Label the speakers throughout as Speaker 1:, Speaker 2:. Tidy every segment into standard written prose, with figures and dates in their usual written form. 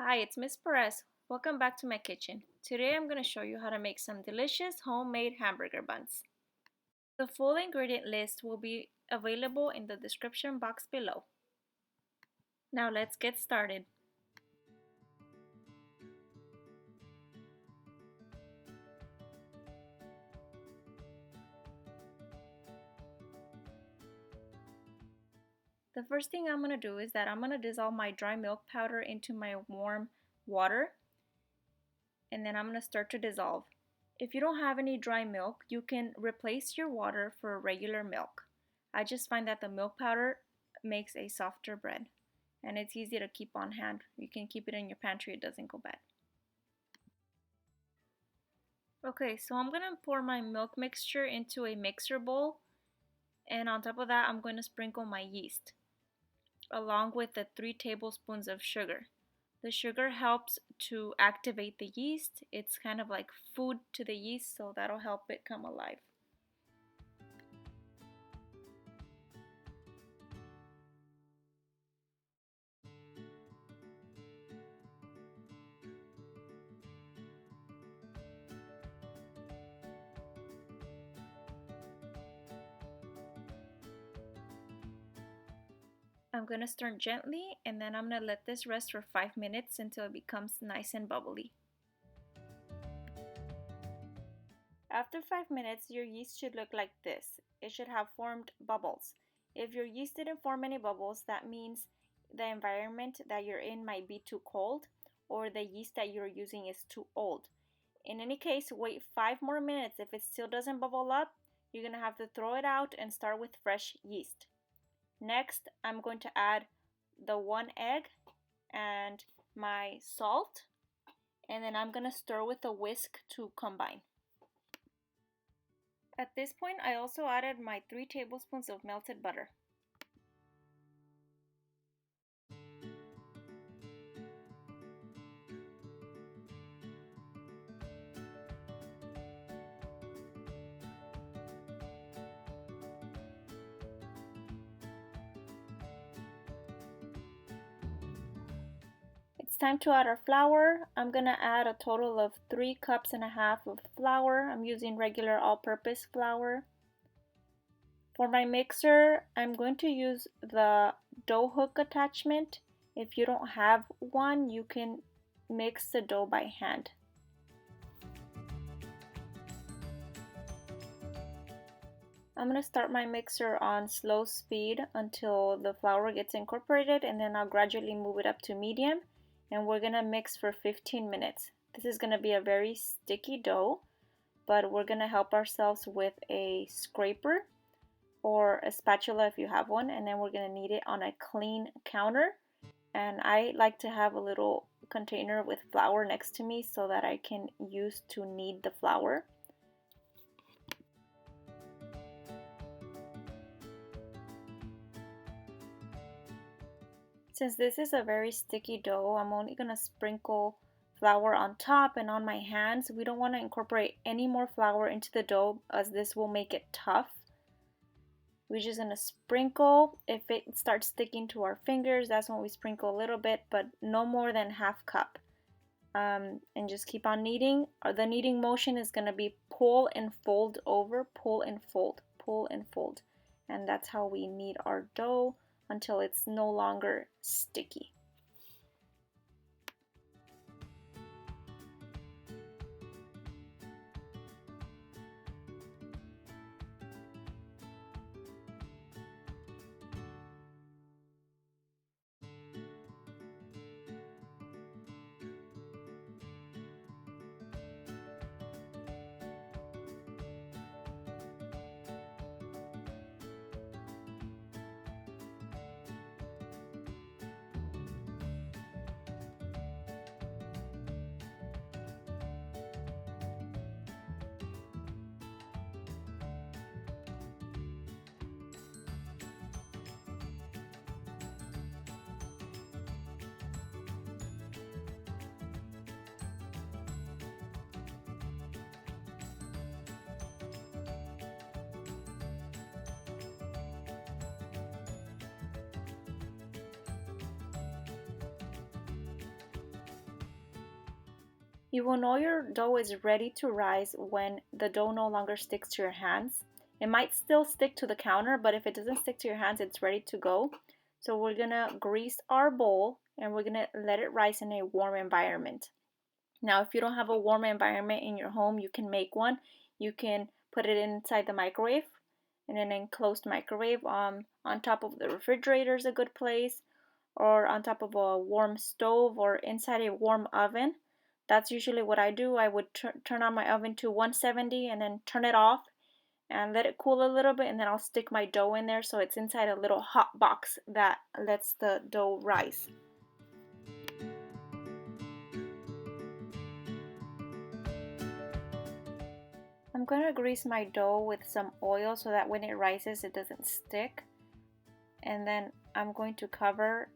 Speaker 1: Hi, it's Miss Perez. Welcome back to my kitchen. Today I'm going to show you how to make some delicious homemade hamburger buns. The full ingredient list will be available in the description box below. Now let's get started. The first thing I'm going to do is that I'm going to dissolve my dry milk powder into my warm water, and then I'm going to start to dissolve. If you don't have any dry milk, you can replace your water for regular milk. I just find that the milk powder makes a softer bread, and it's easy to keep on hand. You can keep it in your pantry, it doesn't go bad. Okay, so I'm going to pour my milk mixture into a mixer bowl, and on top of that I'm going to sprinkle my yeast along with the 3 tablespoons of sugar. The sugar helps to activate the yeast. It's kind of like food to the yeast, so that'll help it come alive. I'm going to stir gently, and then I'm going to let this rest for 5 minutes until it becomes nice and bubbly. After 5 minutes, your yeast should look like this. It should have formed bubbles. If your yeast didn't form any bubbles, that means the environment that you're in might be too cold, or the yeast that you're using is too old. In any case, wait 5 more minutes. If it still doesn't bubble up, you're going to have to throw it out and start with fresh yeast. Next, I'm going to add the 1 egg and my salt, and then I'm going to stir with a whisk to combine. At this point, I also added my 3 tablespoons of melted butter. It's time to add our flour. I'm going to add a total of 3 cups and a half of flour. I'm using regular all-purpose flour. For my mixer, I'm going to use the dough hook attachment. If you don't have one, you can mix the dough by hand. I'm going to start my mixer on slow speed until the flour gets incorporated, and then I'll gradually move it up to medium, and we're going to mix for 15 minutes. This is going to be a very sticky dough, but we're going to help ourselves with a scraper or a spatula if you have one, and then we're going to knead it on a clean counter. And I like to have a little container with flour next to me so that I can use to knead the flour. Since this is a very sticky dough, I'm only going to sprinkle flour on top and on my hands. We don't want to incorporate any more flour into the dough as this will make it tough. We're just going to sprinkle. If it starts sticking to our fingers, that's when we sprinkle a little bit, but no more than half cup. And just keep on kneading. The kneading motion is going to be pull and fold over, pull and fold, pull and fold. And that's how we knead our dough until it's no longer sticky. You will know your dough is ready to rise when the dough no longer sticks to your hands. It might still stick to the counter, but if it doesn't stick to your hands, it's ready to go. So we're gonna grease our bowl and we're gonna let it rise in a warm environment. Now, if you don't have a warm environment in your home, you can make one. You can put it inside the microwave, in an enclosed microwave. On top of the refrigerator is a good place, or on top of a warm stove, or inside a warm oven. That's usually what I do. I would turn on my oven to 170 and then turn it off and let it cool a little bit, and then I'll stick my dough in there so it's inside a little hot box that lets the dough rise. I'm going to grease my dough with some oil so that when it rises it doesn't stick. And then I'm going to cover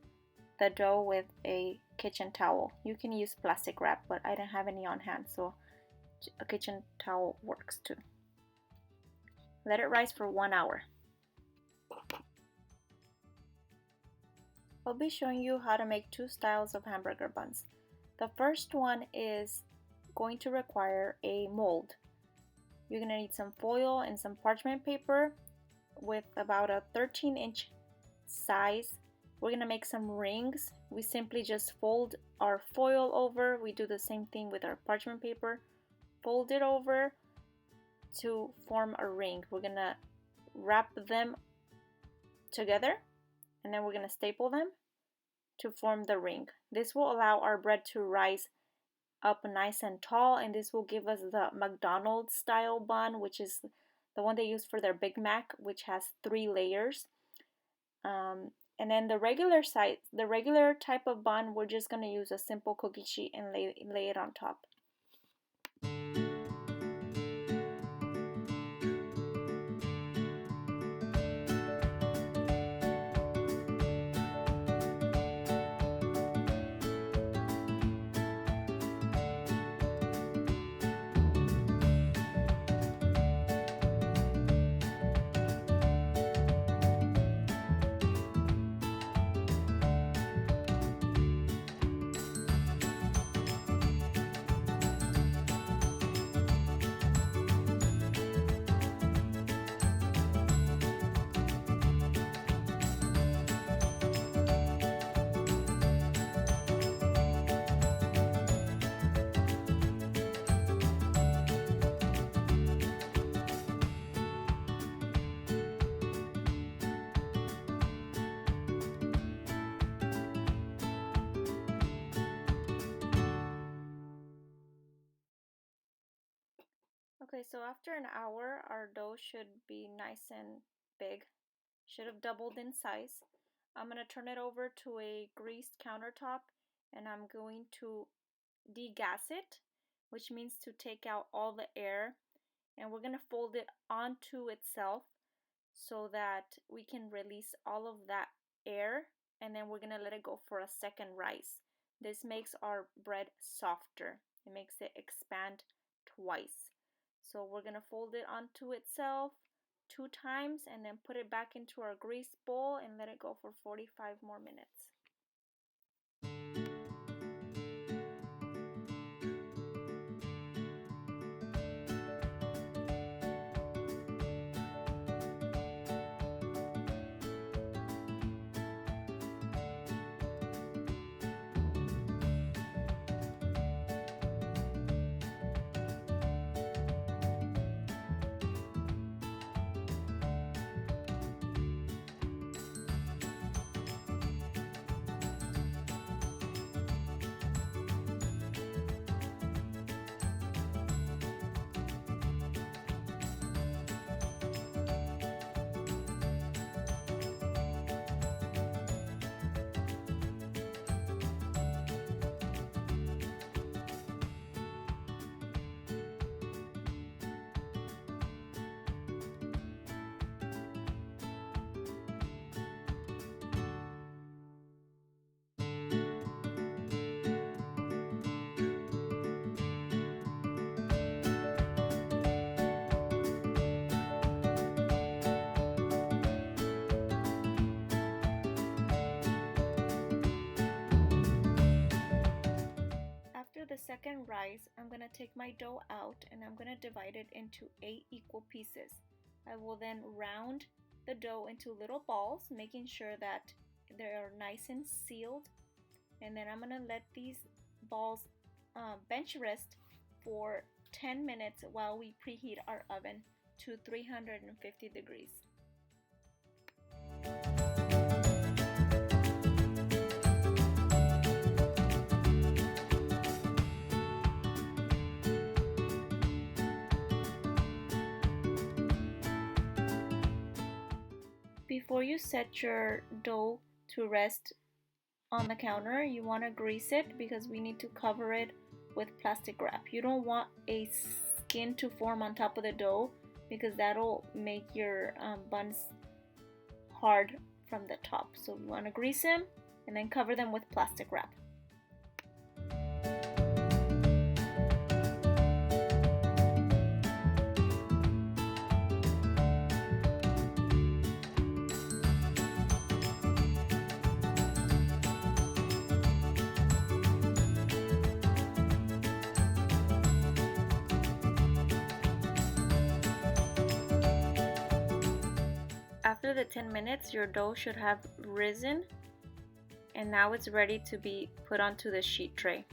Speaker 1: the dough with a kitchen towel. You can use plastic wrap, but I don't have any on hand, so a kitchen towel works too. Let it rise for 1 hour. I'll be showing you how to make 2 styles of hamburger buns. The first one is going to require a mold. You're going to need some foil and some parchment paper with about a 13-inch size. We're going to make some rings. We simply just fold our foil over. We do the same thing with our parchment paper. Fold it over to form a ring. We're going to wrap them together and then we're going to staple them to form the ring. This will allow our bread to rise up nice and tall, and this will give us the McDonald's style bun, which is the one they use for their Big Mac, which has 3 layers. And then the regular type of bun, we're just going to use a simple cookie sheet and lay it on top. Okay, so after an hour, our dough should be nice and big. Should have doubled in size. I'm going to turn it over to a greased countertop and I'm going to degas it, which means to take out all the air, and we're going to fold it onto itself so that we can release all of that air, and then we're going to let it go for a second rise. This makes our bread softer. It makes it expand twice. So we're going to fold it onto itself 2 times and then put it back into our grease bowl and let it go for 45 more minutes. second rise, I'm going to take my dough out and I'm going to divide it into 8 equal pieces. I will then round the dough into little balls, making sure that they are nice and sealed. And then I'm going to let these balls bench rest for 10 minutes while we preheat our oven to 350 degrees. Before you set your dough to rest on the counter, you want to grease it because we need to cover it with plastic wrap. You don't want a skin to form on top of the dough because that'll make your buns hard from the top. So you want to grease them and then cover them with plastic wrap. After the 10 minutes, your dough should have risen, and now it's ready to be put onto the sheet tray.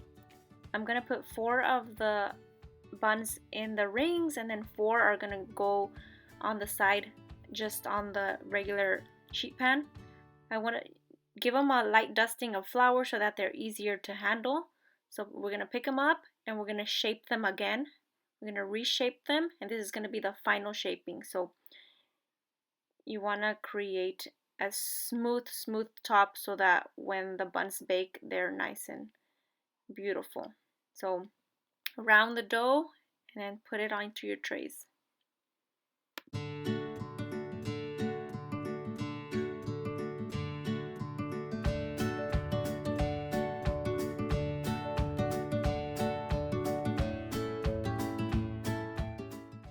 Speaker 1: I'm going to put 4 of the buns in the rings, and then 4 are going to go on the side, just on the regular sheet pan. I want to give them a light dusting of flour so that they're easier to handle. So we're going to pick them up and we're going to shape them again. We're going to reshape them, and this is going to be the final shaping. So you want to create a smooth top so that when the buns bake, they're nice and beautiful. So round the dough and then put it onto your trays.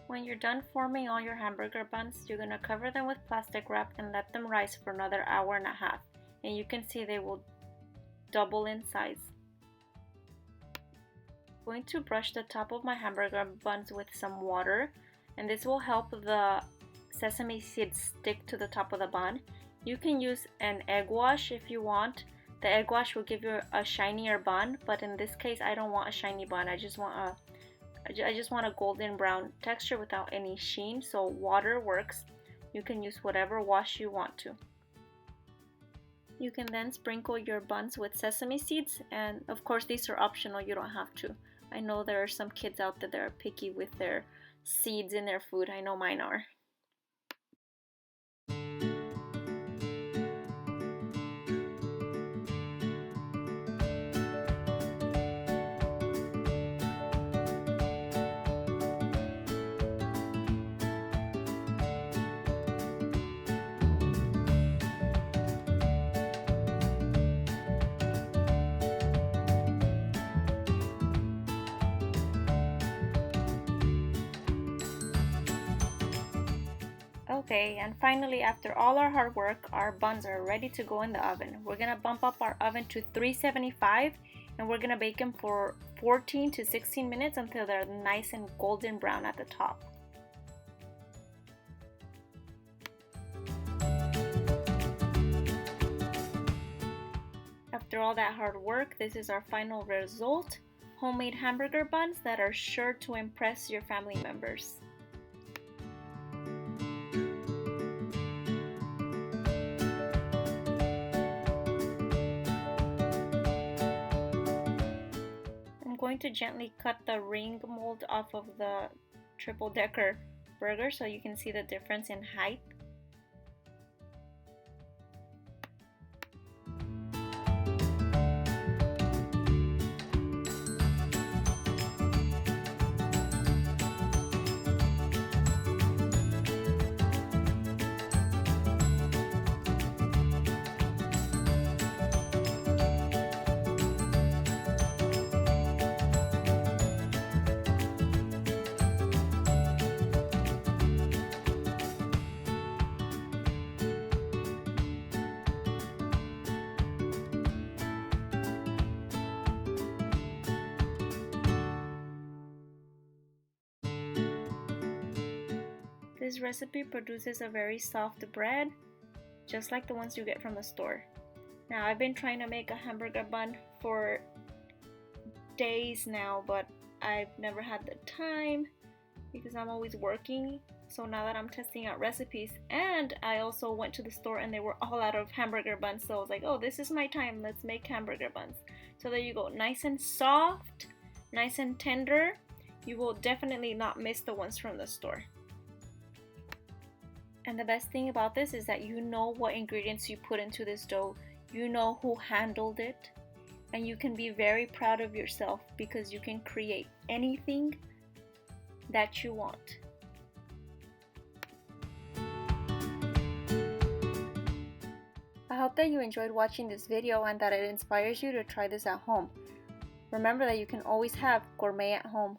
Speaker 1: When you're done forming all your hamburger buns, you're going to cover them with plastic wrap and let them rise for another hour and a half. And you can see they will double in size. I'm going to brush the top of my hamburger buns with some water, and this will help the sesame seeds stick to the top of the bun. You can use an egg wash if you want. The egg wash will give you a shinier bun, but in this case I don't want a shiny bun. I just want a golden brown texture without any sheen, so water works. You can use whatever wash you want to. You can then sprinkle your buns with sesame seeds, and of course these are optional, you don't have to. I know there are some kids out there that are picky with their seeds in their food. I know mine are. Okay, and finally, after all our hard work, our buns are ready to go in the oven. We're gonna bump up our oven to 375 and we're gonna bake them for 14 to 16 minutes until they're nice and golden brown at the top. After all that hard work, this is our final result. Homemade hamburger buns that are sure to impress your family members. I'm going to gently cut the ring mold off of the triple decker burger so you can see the difference in height. This recipe produces a very soft bread, just like the ones you get from the store. Now, I've been trying to make a hamburger bun for days now, but I've never had the time because I'm always working. So now that I'm testing out recipes, and I also went to the store and they were all out of hamburger buns, so I was like, oh, this is my time, let's make hamburger buns. So there you go, nice and soft, nice and tender. You will definitely not miss the ones from the store. And the best thing about this is that you know what ingredients you put into this dough, you know who handled it, and you can be very proud of yourself because you can create anything that you want. I hope that you enjoyed watching this video and that it inspires you to try this at home. Remember that you can always have gourmet at home.